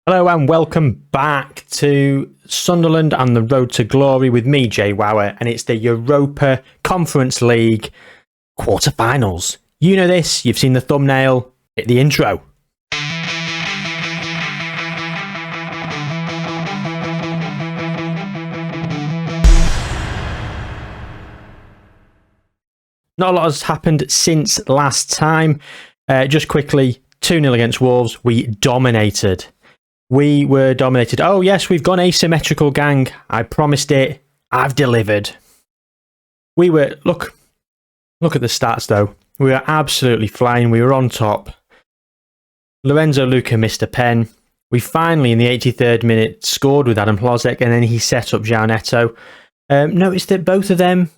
Hello and welcome back to Sunderland and the Road to Glory with me, Jayhuahua, and it's the Europa Conference League quarterfinals. You know this, you've seen the thumbnail, hit the intro. Not a lot has happened since last time. Just quickly, 2-0 against Wolves, we dominated. We were dominated. Oh yes, we've gone asymmetrical, gang. I promised it. I've delivered. We were, look at the stats though. We were absolutely flying. We were on top. Lorenzo Luca missed a pen. We finally, in the 83rd minute, scored with Adam Hlozek, and then he set up João Neto. Notice that both of them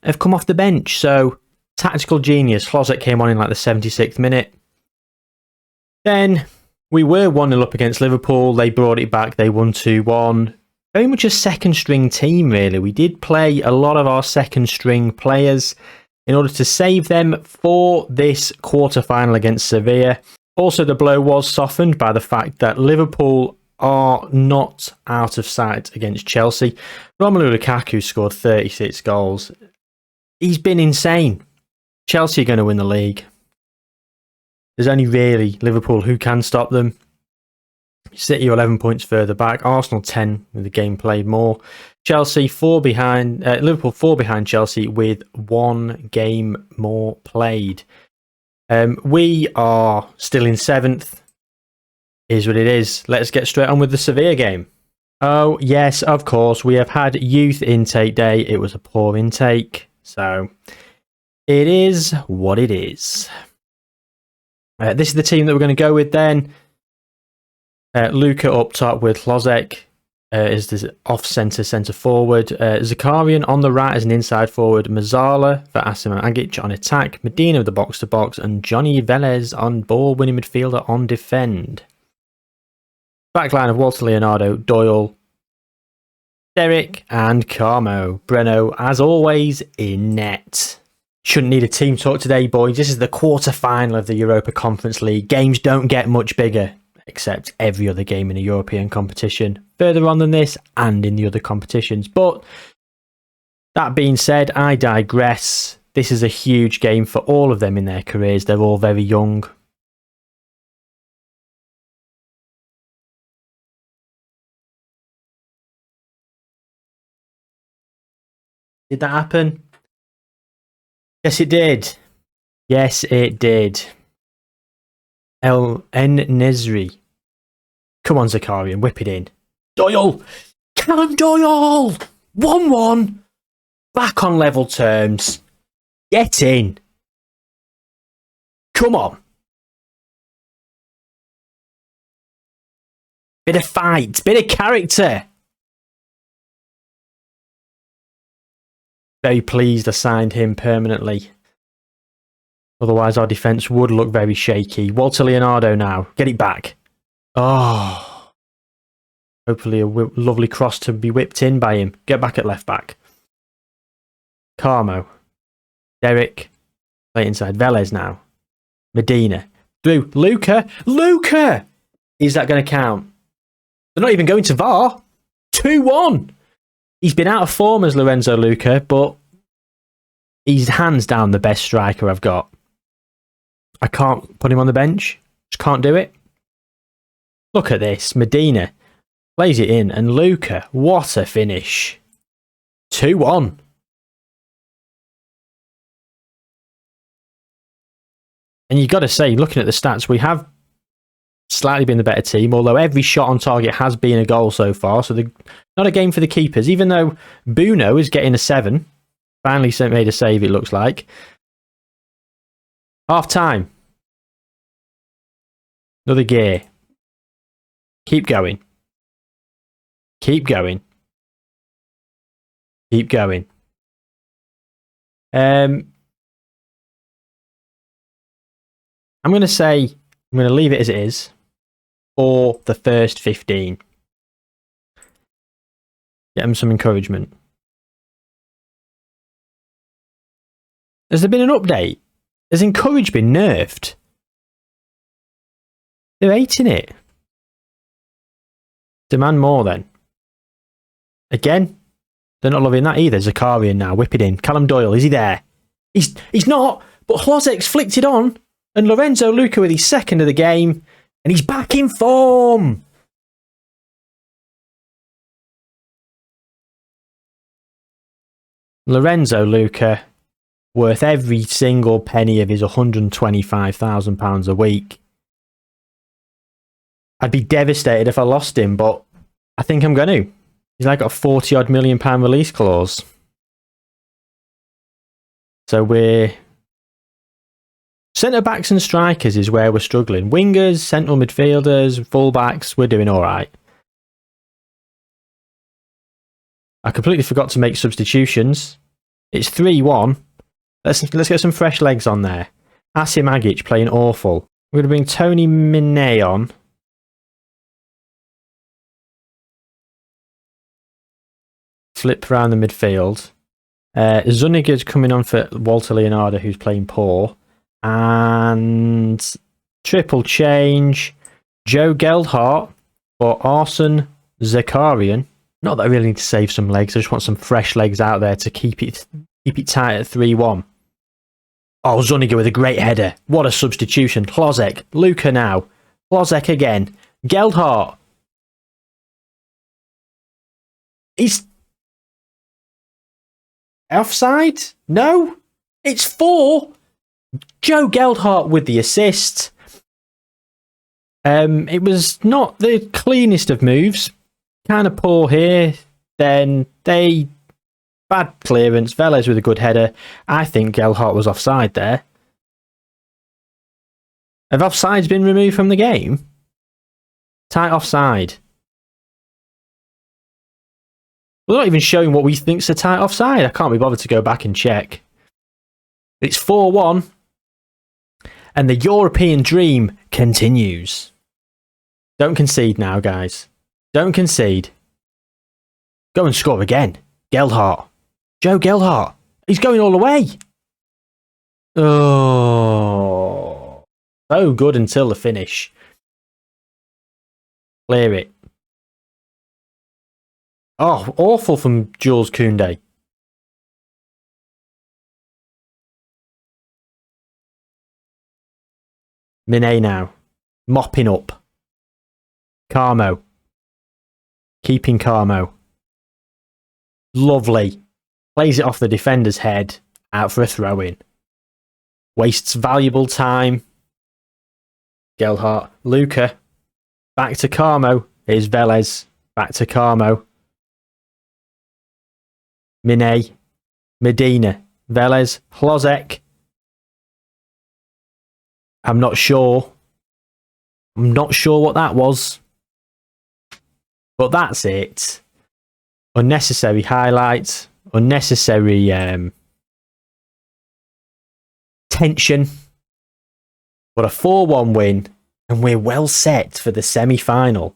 have come off the bench. So, tactical genius. Hlozek came on in like the 76th minute. Then we were 1-0 up against Liverpool. They brought it back. They won 2-1. Very much a second string team, really. We did play a lot of our second string players in order to save them for this quarter-final against Sevilla. Also, the blow was softened by the fact that Liverpool are not out of sight against Chelsea. Romelu Lukaku scored 36 goals. He's been insane. Chelsea are going to win the league. There's only really Liverpool who can stop them. City are 11 points further back. Arsenal 10 with the game played more. Chelsea 4 behind. Liverpool 4 behind Chelsea with 1 game more played. We are still in 7th. Is what it is. Let's get straight on with the Sevilla game. Oh yes, of course. We have had youth intake day. It was a poor intake. So it is what it is. This is the team that we're going to go with then. Luca up top with Hlozek is the off-centre centre-forward. Zakarian on the right as an inside forward. Mazzala for Asim Agic on attack. Medina with the box-to-box. And Johnny Velez on ball-winning midfielder on defend. Backline of Walter Leonardo, Doyle, Derek and Carmo. Breno, as always, in net. Shouldn't need a team talk today, boys. This is the quarter-final of the Europa Conference League. Games don't get much bigger, except every other game in a European competition. Further on than this, and in the other competitions. But that being said, I digress. This is a huge game for all of them in their careers. They're all very young. Did that happen? Yes, it did. Yes, it did. El Nesri. Come on, Zakarian, whip it in. Doyle! Callum Doyle! 1-1! Back on level terms. Get in. Come on. Bit of fight, bit of character. Very pleased I signed him permanently. Otherwise, our defence would look very shaky. Walter Leonardo now. Get it back. Oh. Hopefully a lovely cross to be whipped in by him. Get back at left back. Carmo. Derek. Play inside. Velez now. Medina. Through. Luca. Luca! Is that going to count? They're not even going to VAR. 2-1. He's been out of form as Lorenzo Luca, but he's hands down the best striker I've got. I can't put him on the bench. Just can't do it. Look at this. Medina plays it in, and Luca, what a finish. 2-1. And you've got to say, looking at the stats, we have slightly been the better team, although every shot on target has been a goal so far. So not a game for the keepers, even though Buno is getting a 7. Finally made a save, it looks like. Half time. Another gear. Keep going. Keep going. Keep going. I'm going to say, I'm going to leave it as it is for the first 15. Get them some encouragement. Has there been an update? Has encourage been nerfed? They're hating it. Demand more then. Again, they're not loving that either. Zakarian now, whip it in. Callum Doyle, is he there? He's not, but Hlozek's flicked it on. And Lorenzo Luca with his second of the game. And he's back in form. Lorenzo Luca, worth every single penny of his £125,000 a week. I'd be devastated if I lost him, but I think I'm going to. He's like got a £40-odd million release clause. So we're... Centre-backs and strikers is where we're struggling. Wingers, central midfielders, full-backs, we're doing all right. I completely forgot to make substitutions. It's 3-1. Let's get some fresh legs on there. Asim Agic playing awful. We're going to bring Tony Mine on. Flip around the midfield. Zuniga's coming on for Walter Leonardo, who's playing poor. And triple change. Joe Geldhart for Arsene Zakarian. Not that I really need to save some legs. I just want some fresh legs out there to keep it tight at 3-1. Oh, Zuniga with a great header. What a substitution. Hlozek. Luca now. Hlozek again. Geldhart. He's... offside? No. It's 4. Joe Geldhart with the assist. It was not the cleanest of moves. Kind of poor here. Then they... bad clearance. Velez with a good header. I think Geldhart was offside there. Have offsides been removed from the game? Tight offside. We're not even showing what we think's a tight offside. I can't be bothered to go back and check. It's 4-1. And the European dream continues. Don't concede now, guys. Don't concede. Go and score again. Geldhart. Joe Geldhart. He's going all the way. Oh. So good until the finish. Clear it. Oh, awful from Jules Koundé. Mine now. Mopping up. Carmo. Keeping Carmo. Lovely. Plays it off the defender's head. Out for a throw-in. Wastes valuable time. Geldhart. Luca. Back to Carmo. Here's Velez. Back to Carmo. Mine. Medina. Velez. Hlozek. I'm not sure. I'm not sure what that was. But that's it. Unnecessary highlights. Unnecessary tension. But a 4-1 win. And we're well set for the semi-final.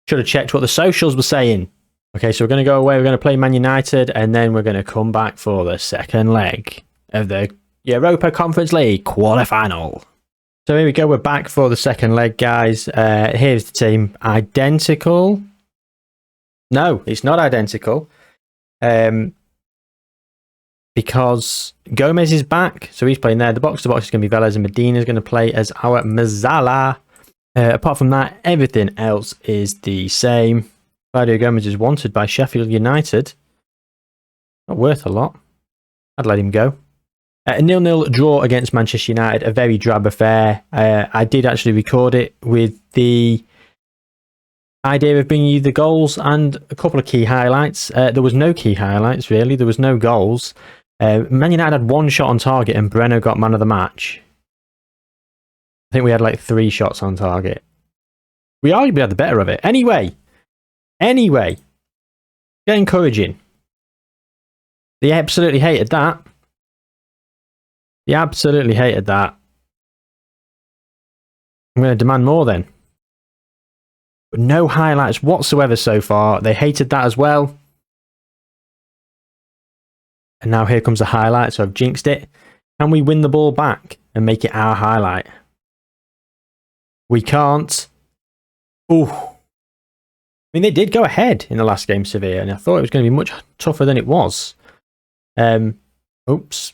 Should have checked what the socials were saying. Okay, so we're going to go away. We're going to play Man United. And then we're going to come back for the second leg of the Europa Conference League quarter-final. So here we go. We're back for the second leg, guys. Here's the team. Identical. No, it's not identical. Because Gomez is back. So he's playing there. The box-to-box is going to be Velez, and Medina is going to play as our Mazzala. Apart from that, everything else is the same. Claudio Gomez is wanted by Sheffield United. Not worth a lot. I'd let him go. A 0-0 draw against Manchester United, a very drab affair. I did actually record it with the idea of bringing you the goals and a couple of key highlights. There was no key highlights, really. There was no goals. Man United had one shot on target and Breno got man of the match. I think we had like 3 shots on target. We arguably had the better of it. Anyway, get encouraging. They absolutely hated that. He absolutely hated that. I'm going to demand more then. But no highlights whatsoever so far. They hated that as well. And now here comes the highlight, so I've jinxed it. Can we win the ball back and make it our highlight? We can't. Ooh. mean, they did go ahead in the last game, Sevilla, and I thought it was going to be much tougher than it was. Oops.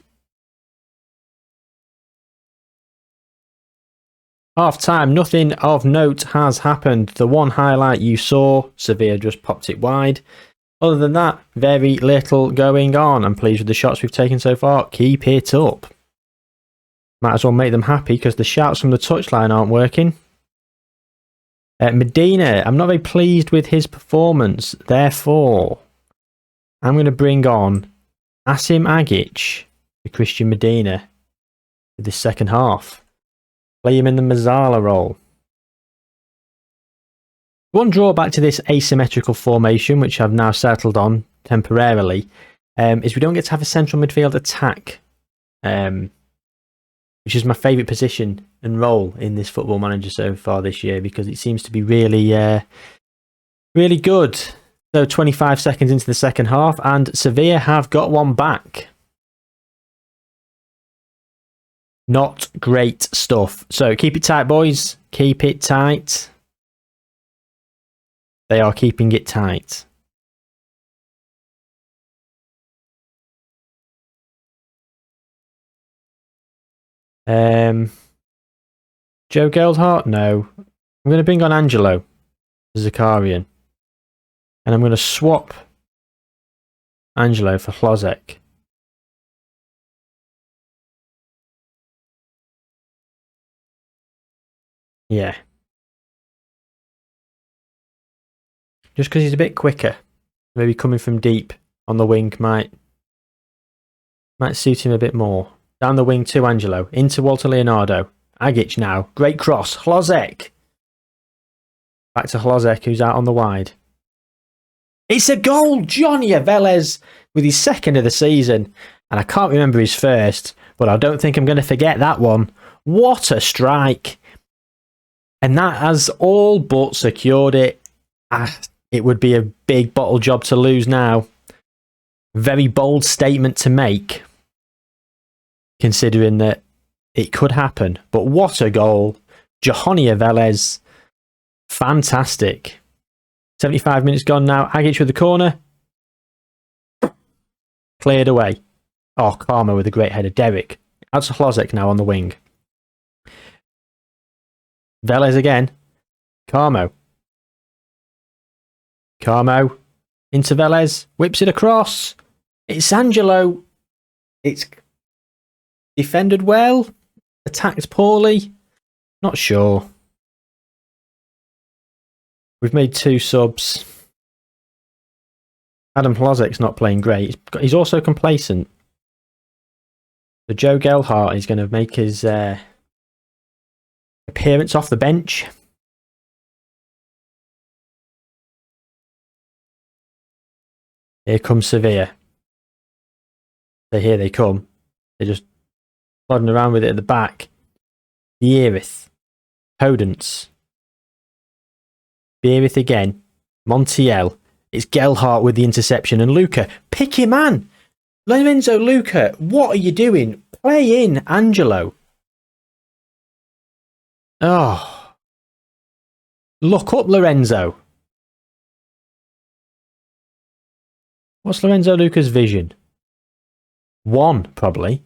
Half time, nothing of note has happened. The one highlight you saw, Sevilla just popped it wide. Other than that, very little going on. I'm pleased with the shots we've taken so far. Keep it up. Might as well make them happy because the shouts from the touchline aren't working. Medina, I'm not very pleased with his performance. Therefore, I'm going to bring on Asim Agic to Christian Medina for this second half. Play him in the Mazzala role. One drawback to this asymmetrical formation, which I've now settled on temporarily, is we don't get to have a central midfield attack, which is my favourite position and role in this Football Manager so far this year, because it seems to be really, really good. So 25 seconds into the second half, and Sevilla have got one back. Not great stuff. So keep it tight, boys. Keep it tight. They are keeping it tight. Joe Geldhart? No. I'm going to bring on Angelo Zakarian. And I'm going to swap Angelo for Hlozek. Yeah. Just because he's a bit quicker. Maybe coming from deep on the wing might suit him a bit more. Down the wing to Angelo. Into Walter Leonardo. Agic now. Great cross. Hlozek. Back to Hlozek, who's out on the wide. It's a goal! Johnny Velez with his second of the season. And I can't remember his first, but I don't think I'm going to forget that one. What a strike! And that has all but secured it. It would be a big bottle job to lose now. Very bold statement to make, considering that it could happen. But what a goal. Jayhuahua Velez. Fantastic. 75 minutes gone now. Agic with the corner. Cleared away. Oh, Karma with a great header. Derek. Out to Hlozek now on the wing. Velez again. Carmo into Velez. Whips it across. It's Angelo. It's defended well. Attacked poorly. Not sure. We've made 2 subs. Adam Hlozek's not playing great. He's also complacent. So Joe Geldhart is going to make his appearance off the bench. Here comes Sevilla. So here they come. They're just plodding around with it at the back. Bierith. Podence. Bierith again. Montiel. It's Geldhart with the interception. And Luca. Pick your man. Lorenzo Luca. What are you doing? Play in Angelo. Oh. Look up, Lorenzo. What's Lorenzo Luca's vision? 1, probably.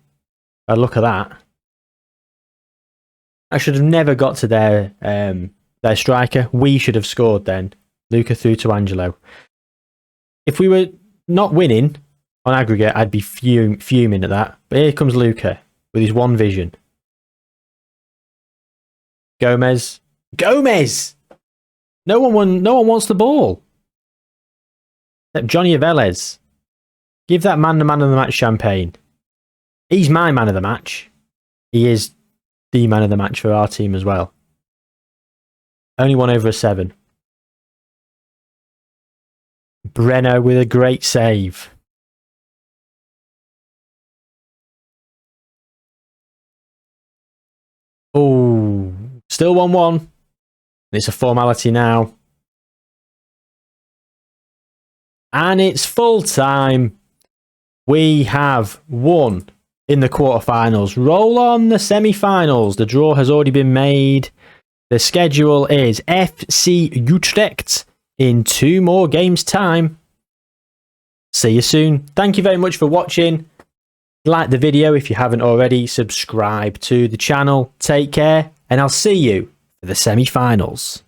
Look at that. I should have never got to their striker. We should have scored then. Luca through to Angelo. If we were not winning on aggregate, I'd be fuming at that. But here comes Luca with his one vision. Gomez. No one wants the ball. Except Johnny Velez. Give that man the man of the match champagne. He's my man of the match. He is the man of the match for our team as well. Only 1 over a 7. Breno with a great save. Oh, still 1-1. It's a formality now. And it's full time. We have won in the quarterfinals. Roll on the semi-finals. The draw has already been made. The schedule is FC Utrecht, in 2 more games' time. See you soon. Thank you very much for watching. Like the video if you haven't already. Subscribe to the channel. Take care, and I'll see you for the semi-finals.